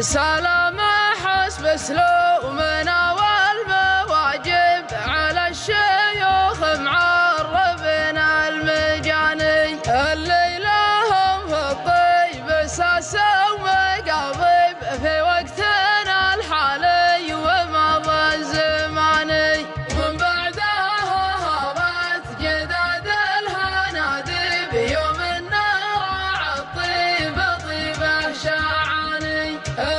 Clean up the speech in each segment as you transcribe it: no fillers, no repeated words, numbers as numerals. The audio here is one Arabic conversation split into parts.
سلام حسب اسلوبنا والمواجب على الشيوخ معربنا المجاني اللي لهم في الطيب اساس ومقاضب في وقتنا الحالي ومضى الزماني ومن بعدها هبت جداد الهنادب يوم النار الطيب طيبه شعاني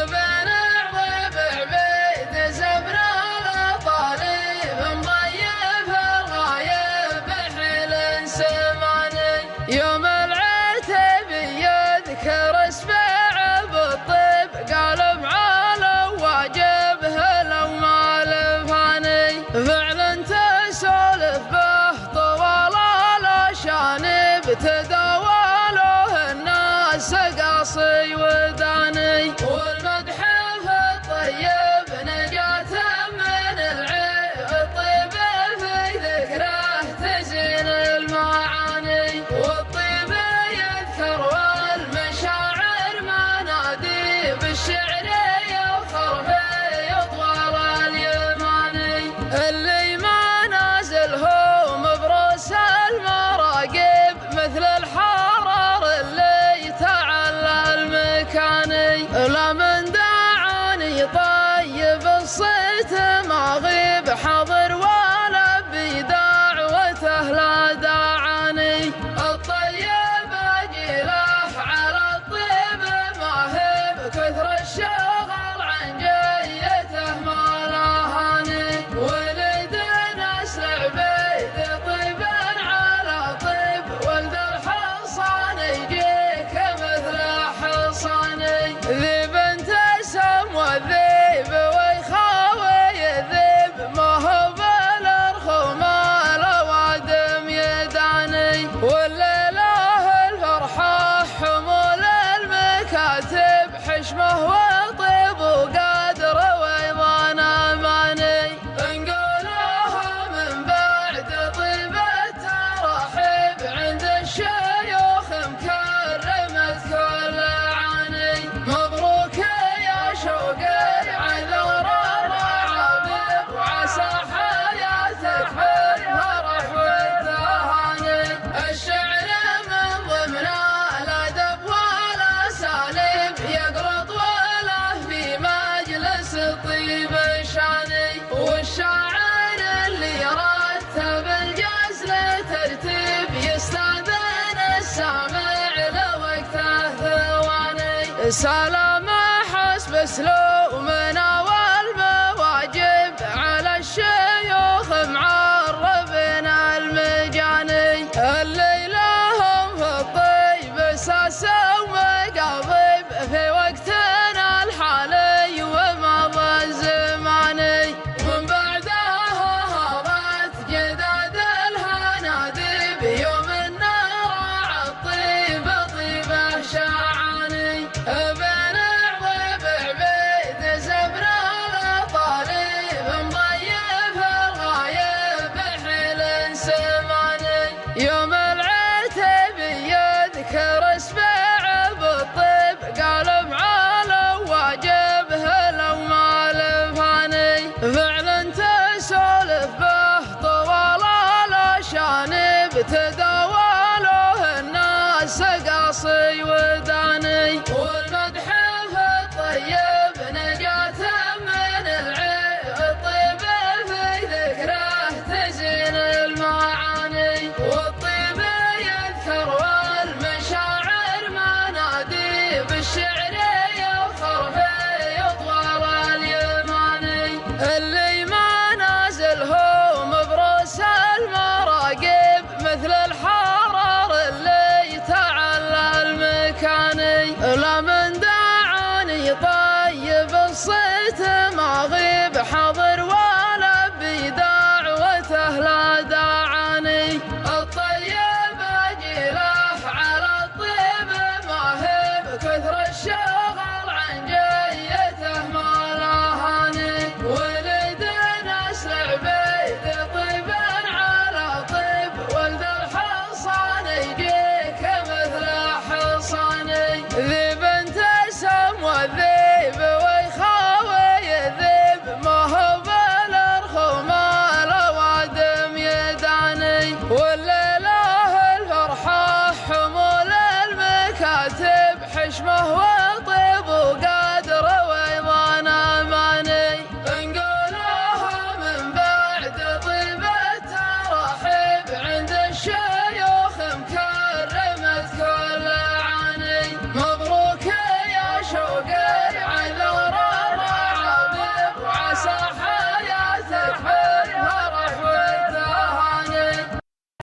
بين عضب عبيد زبنا لطالب مضيف الغايب حيل سماني يوم العتب يذكر اسبع بالطيب قال معالو واجبه لو ما لفاني فعلا تسولف به طوال الاشانب تداوله الناس قاصي وداني والمدح في الطيب نجاة من العيب الطيب في ذكره تزين المعاني والطيب يذكر والمشاعر منادي بالشعر يفخر فيه طوال اليماني اللي ما نازلهم بروس المراقب مثل الحرار اللي تعلى المكاني لا من دعاني طيب الصيت ما غيب حاضر ولا بدعوته لا دعاني الطيب اجيله على الطيب ماهب كثر الشغل عن جيته ما لهاني ولد نسل عبيد طيب على طيب ولد الحصان يجيك مثل حصاني ذيب تسم والذيب ويخاوي الذيب ما هو بالارخو ما الوادم يداني والليله الفرحه حمول المكاتب حشمه وطيب وقدر ويضان اماني نقولها من بعد طيب الترحيب عند الشيوخ مكرمت كل عاني مبروك يا شوقي عذر الرعابيب وعسى حياتك بالفرح والتهاني الشعر من ضمن الادب والاساليب يقرط وله في مجلس الطيب شاني والشاعر اللي يرتب الجزل ترتيب يستاذن السامع لوقته ثواني سلام حسب اسلوب